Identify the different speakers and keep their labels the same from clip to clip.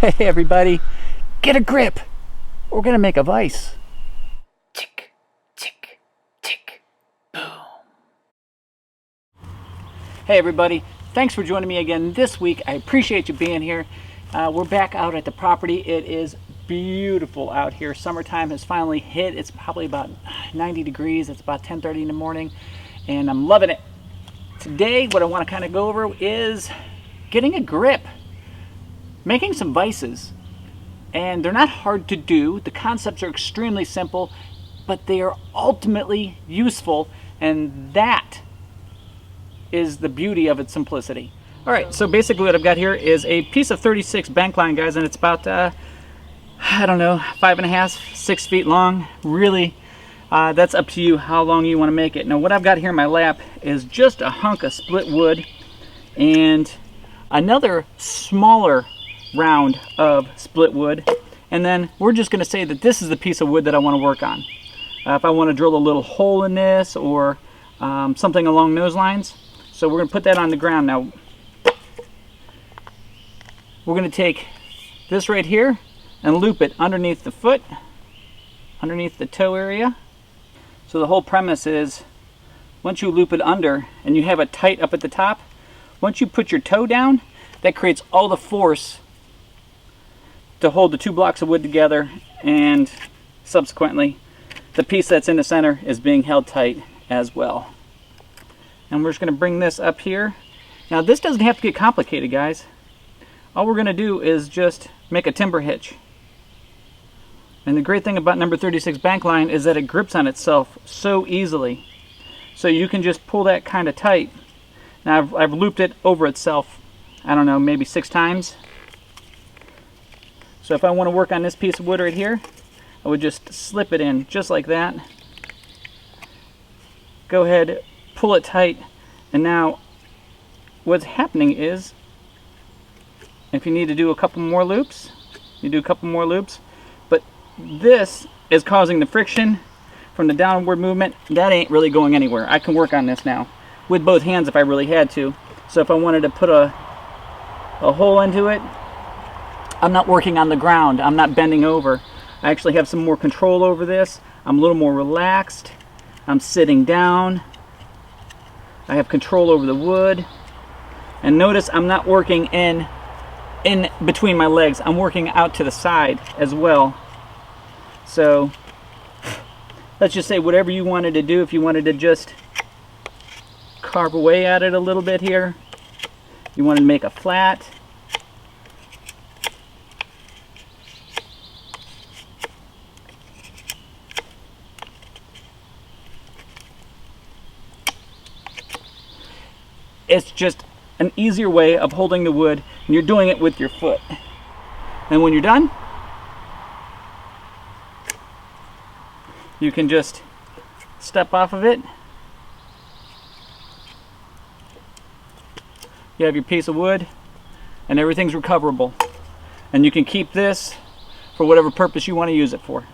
Speaker 1: Hey everybody, get a grip. We're gonna make a vise. Tick, tick, tick, boom. Hey everybody, thanks for joining me again this week. I appreciate you being here. We're back out at the property. It is beautiful out here. Summertime has finally hit. It's probably about 90 degrees. It's about 10:30 in the morning and I'm loving it. Today what I want to kind of go over is getting a grip, making some vices. And they're not hard to do. The concepts are extremely simple, but they are ultimately useful, and that is the beauty of its simplicity. All right, so basically what I've got here is a piece of 36 bank line, guys, and it's about I don't know, 5.5, 6 feet long. Really, that's up to you how long you want to make it. Now what I've got here in my lap is just a hunk of split wood and another smaller round of split wood, and then we're just going to say that this is the piece of wood that I want to work on. If I want to drill a little hole in this or something along those lines. So we're going to put that on the ground. Now we're going to take this right here and loop it underneath the foot, underneath the toe area. So the whole premise is once you loop it under and you have it tight up at the top, once you put your toe down, that creates all the force to hold the two blocks of wood together, and subsequently the piece that's in the center is being held tight as well. And we're just going to bring this up here. Now this doesn't have to get complicated, guys. All we're going to do is just make a timber hitch. And the great thing about number 36 bank line is that it grips on itself so easily. So you can just pull that kind of tight. Now I've looped it over itself, I don't know, maybe 6 times. So if I want to work on this piece of wood right here, I would just slip it in just like that. Go ahead, pull it tight, and now what's happening is if you need to do a couple more loops, you do a couple more loops, but this is causing the friction from the downward movement. That ain't really going anywhere. I can work on this now with both hands if I really had to. So if I wanted to put a hole into it, I'm not working on the ground. I'm not bending over. I actually have some more control over this. I'm a little more relaxed. I'm sitting down. I have control over the wood. And notice I'm not working in between my legs. I'm working out to the side as well. So let's just say whatever you wanted to do, if you wanted to just carve away at it a little bit here, you wanted to make a flat, it's just an easier way of holding the wood, and you're doing it with your foot. And when you're done, you can just step off of it. You have your piece of wood, and everything's recoverable. And you can keep this for whatever purpose you want to use it for.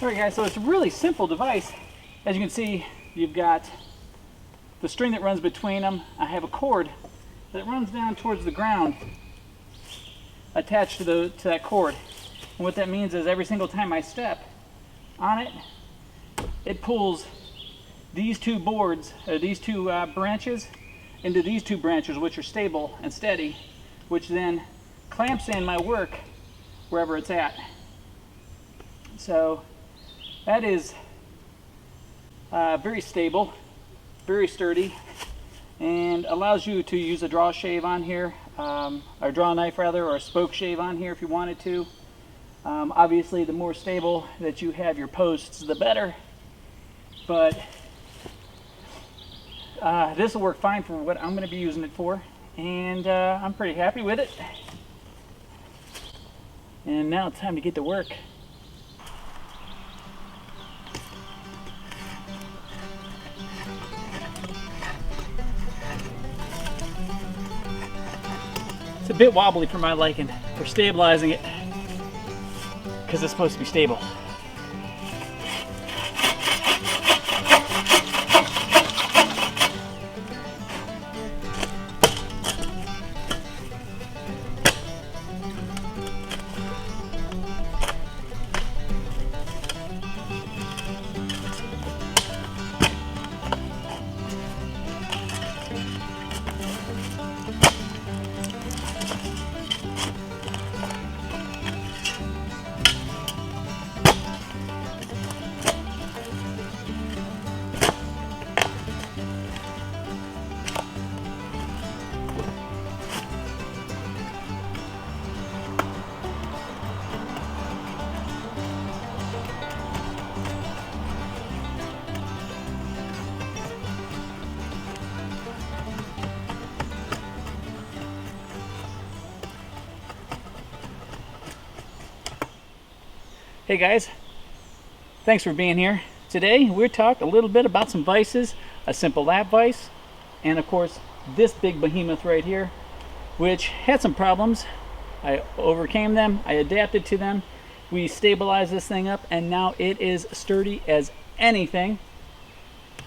Speaker 1: Alright guys, so it's a really simple device. As you can see, you've got the string that runs between them. I have a cord that runs down towards the ground attached to that cord. And what that means is every single time I step on it, it pulls these two boards, or these two branches, into these two branches, which are stable and steady, which then clamps in my work wherever it's at. So that is very stable, very sturdy, and allows you to use a draw shave on here, or draw knife rather, or a spoke shave on here if you wanted to. Obviously the more stable that you have your posts, the better, but this will work fine for what I'm going to be using it for, and I'm pretty happy with it. And now it's time to get to work. It's a bit wobbly for my liking. We're stabilizing it because it's supposed to be stable. Hey guys, thanks for being here. Today we're talking a little bit about some vices, a simple lap vise, and of course this big behemoth right here, which had some problems. I overcame them, I adapted to them, we stabilized this thing up, and now it is sturdy as anything,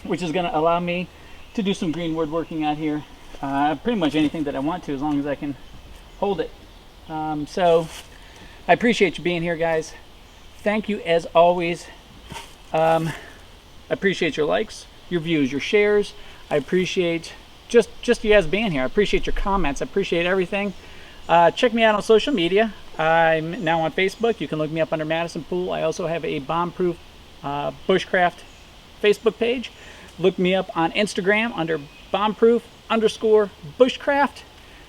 Speaker 1: which is going to allow me to do some green woodworking out here. Pretty much anything that I want to, as long as I can hold it. So I appreciate you being here, guys. Thank you as always. I appreciate your likes, your views, your shares. I appreciate just you guys being here. I appreciate your comments. I appreciate everything. Check me out on social media. I'm now on Facebook. You can look me up under Madison Pool. I also have a Bombproof Bushcraft Facebook page. Look me up on Instagram under Bombproof_Bushcraft.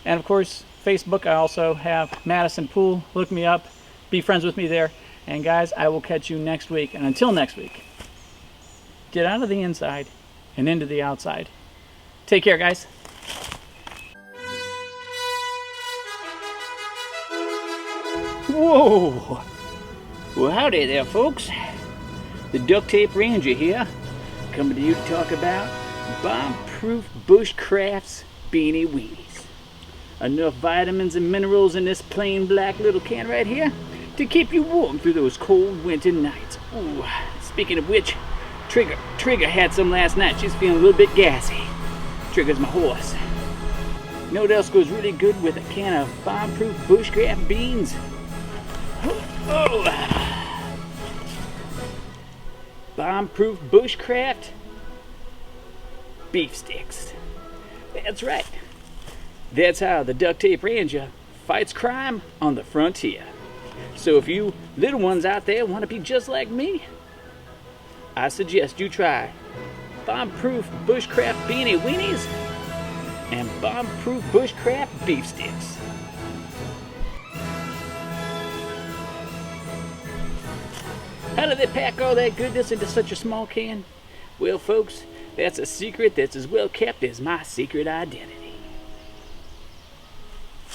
Speaker 1: And of course, Facebook, I also have Madison Pool. Look me up. Be friends with me there. And guys, I will catch you next week. And until next week, get out of the inside and into the outside. Take care, guys. Whoa! Well, howdy there, folks. The Duct Tape Ranger here, coming to you to talk about Bombproof Bushcraft's Beanie Weenies. Enough vitamins and minerals in this plain black little can right here to keep you warm through those cold winter nights. Ooh, speaking of which, Trigger had some last night. She's feeling a little bit gassy. Trigger's my horse. You know what else goes really good with a can of Bombproof Bushcraft beans? Oh. Bombproof Bushcraft beef sticks. That's right. That's how the Duct Tape Ranger fights crime on the frontier. So if you little ones out there want to be just like me, I suggest you try Bombproof Bushcraft Beanie Weenies and Bombproof Bushcraft Beef Sticks. How do they pack all that goodness into such a small can? Well, folks, that's a secret that's as well kept as my secret identity.